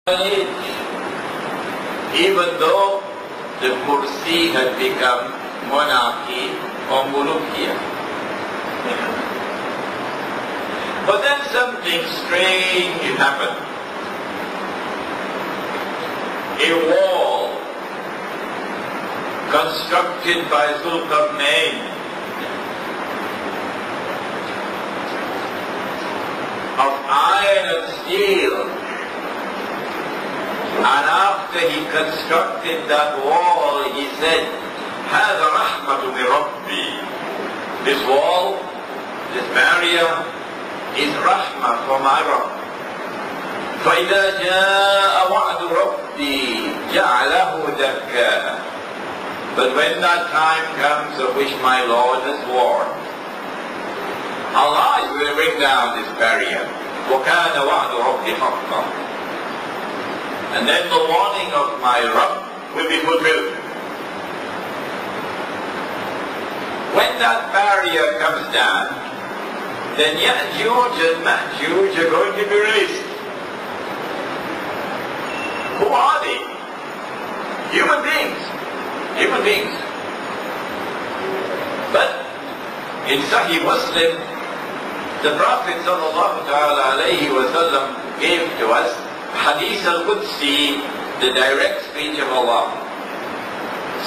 Even though the kursi had become monarchy or mulukiya. But then something strange happened. A wall constructed by Zulqarnain of iron and steel. And after he constructed that wall, he said, هَذَا رَحْمَةٌ مِنْ رَبِّي. This wall, this barrier, is rahmah from my Rabb. فَإِذَا جَاءَ وَعْدُ رَبِّي جَعَلَهُ دَكَّاءَ. But when that time comes of which my Lord has warned, Allah is going to bring down this barrier. وَكَانَ وَعْدُ رَبِّي حَقًّا. And then the warning of my Rabb will be fulfilled. When that barrier comes down, then Ya'juj and Ma'juj are going to be released. Who are they? Human beings. Human beings. But in Sahih Muslim, the Prophet ﷺ gave to us Hadith al-Qudsi, the direct speech of Allah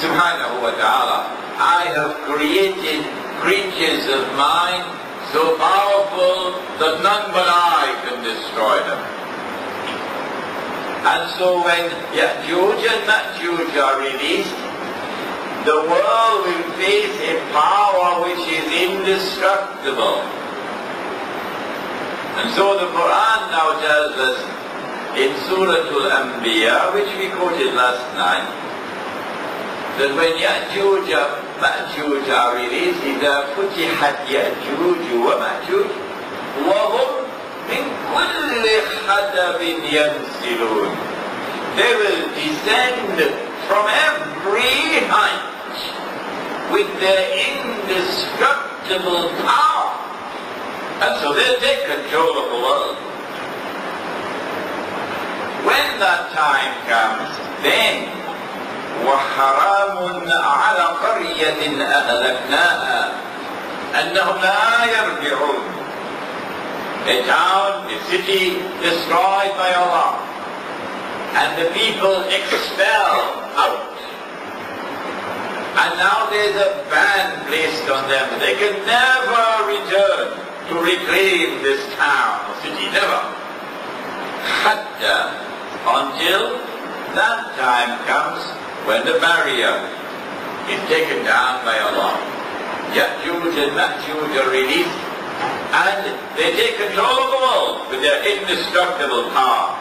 subhanahu wa ta'ala. I have created creatures of mine so powerful that none but I can destroy them. And so when Ya'juj and Ma'juj are released, the world will face a power which is indestructible. And so the Quran now tells us in Surah Al-Anbiya, which we quoted last night, that when Ya'juj and Ma'juj are released, إِذَا فُتِحَتْ يَأْجُوجُ وَمَأْجُوجُ وَهُمْ مِنْ كُلِّ حَدَبٍ يَنْسِلُونَ. They will descend from every height with their indestructible power. And so they'll take control of the world. When that time comes, then وَحَرَامٌ عَلَى قَرْيَةٍ أَهْلَكْنَاهَا أَنَّهُمْ لَا يَرْجِعُونَ. A town, a city destroyed by Allah, and the people expelled out. And now there's a ban placed on them. They can never return to reclaim this town or city, never. Hatta, until that time comes when the barrier is taken down by Allah. Ya'juj and Ma'juj are released, and they take control of the world with their indestructible power.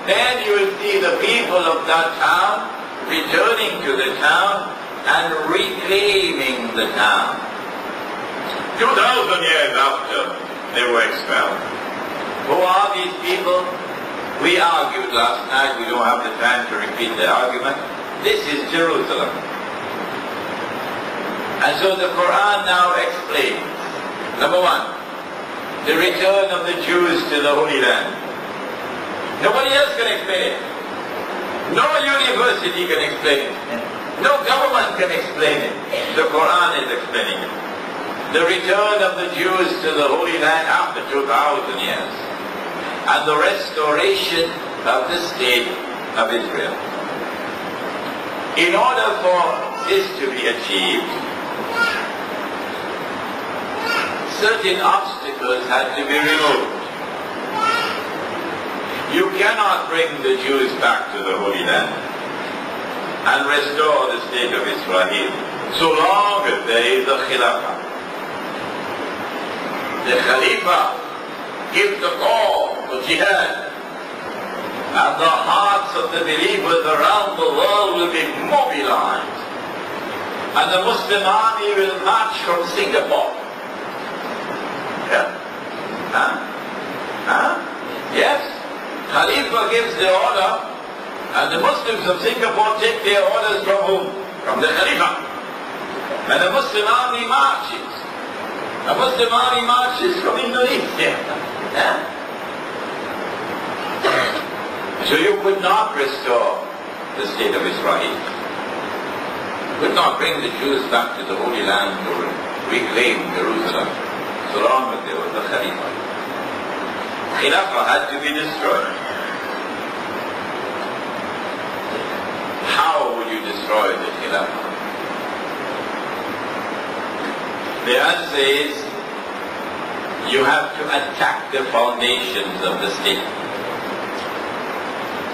Then you will see the people of that town returning to the town and reclaiming the town. 2,000 years after they were expelled. Who are these people? We argued last night, we don't have the time to repeat the argument. This is Jerusalem. And so the Quran now explains, number one, the return of the Jews to the Holy Land. Nobody else can explain it. No university can explain it. No government can explain it. The Quran is explaining it. The return of the Jews to the Holy Land after 2,000 years. And the restoration of the state of Israel. In order for this to be achieved, certain obstacles had to be removed. You cannot bring the Jews back to the Holy Land and restore the state of Israel so long as there is a Khilafah. The Khalifa gives the call to jihad, and the hearts of the believers around the world will be mobilized, and the Muslim army will march from Singapore. Yeah? Yes, Khalifa gives the order, and the Muslims of Singapore take their orders from whom? From the Khalifa. And the Muslim army marches. The Muslim army marches from Indonesia. So you could not restore the state of Israel. Could not bring the Jews back to the Holy Land to reclaim Jerusalem, so long as there was the Caliphate. Khilafah had to be destroyed. How would you destroy the Khilafah? The answer is, you have to attack the foundations of the state.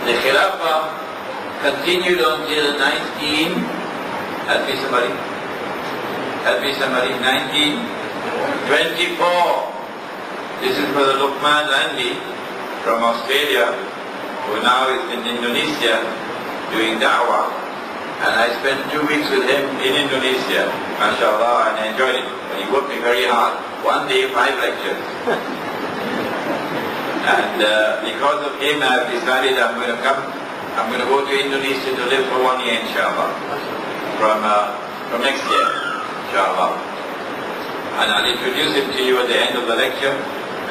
The Khilafah continued until 1924. This is Brother Luqman Landi from Australia, who now is in Indonesia doing da'wah. And I spent 2 weeks with him in Indonesia, mashallah, and I enjoyed it. But he worked me very hard. 1 day, 5 lectures. And because of him, I've decided I'm going to go to Indonesia to live for 1 year, inshallah. From next year, inshallah. And I'll introduce him to you at the end of the lecture.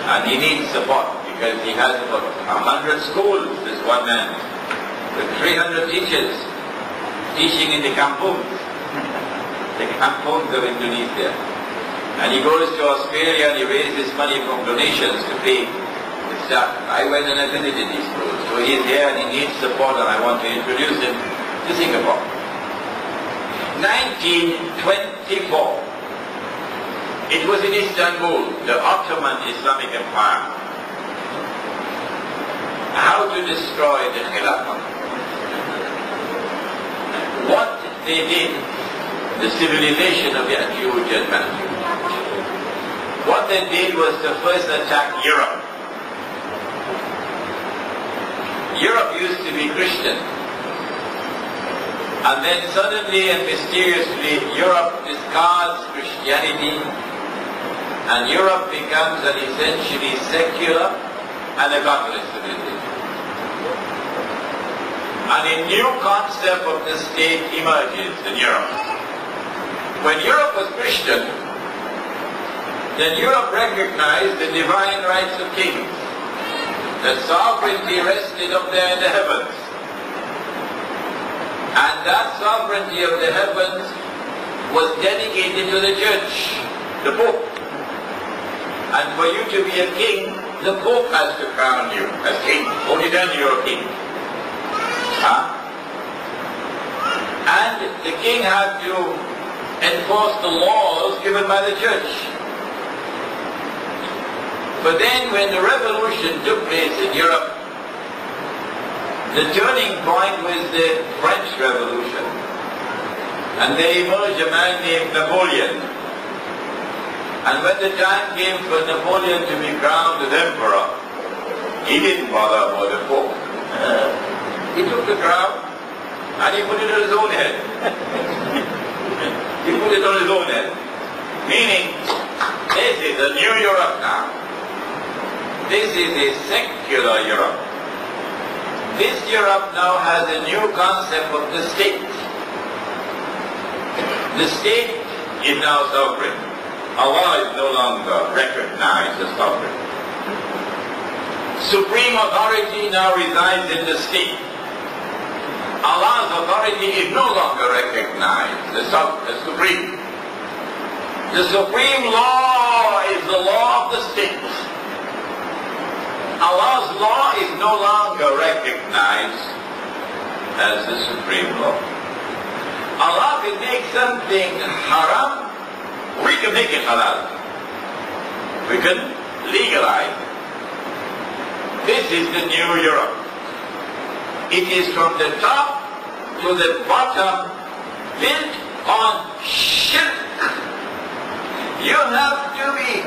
And he needs support because he has about 100 schools, this one man, with 300 teachers teaching in the kampungs of Indonesia. And he goes to Australia and he raises money from donations to pay his staff. I went and I visited these schools. So he's here and he needs support, and I want to introduce him to Singapore. 1924. It was in Istanbul, the Ottoman Islamic Empire. How to destroy the Khilafah? What they did, the civilization of Ya'juj and Ma'juj. What they did was to first attack Europe. Europe used to be Christian. And then suddenly and mysteriously, Europe discards Christianity, and Europe becomes an essentially secular and a Catholic civilization. And a new concept of the state emerges in Europe. When Europe was Christian, then Europe recognized the divine rights of kings. That sovereignty rested up there in the heavens. And that sovereignty of the heavens was dedicated to the church, the Pope. And for you to be a king, the Pope has to crown you as king. Only then you're a king. And the king had to enforce the laws given by the church. But then when the revolution took place in Europe, the turning point was the French Revolution. And there emerged a man named Napoleon. And when the time came for Napoleon to be crowned as emperor, he didn't bother about the Pope. He took the crown and he put it on his own head. He put it on his own head. Meaning, this is a new Europe now. This is a secular Europe. This Europe now has a new concept of the state. The state is now sovereign. Allah is no longer recognized as sovereign. Supreme authority now resides in the state. Allah's authority is no longer recognized as supreme. The supreme law is the law of the state. Allah's law is no longer recognized as the supreme law. Allah can make something haram, we can make it halal. We can legalize it. This is the new Europe. It is from the top to the bottom, built on shirk. You have to be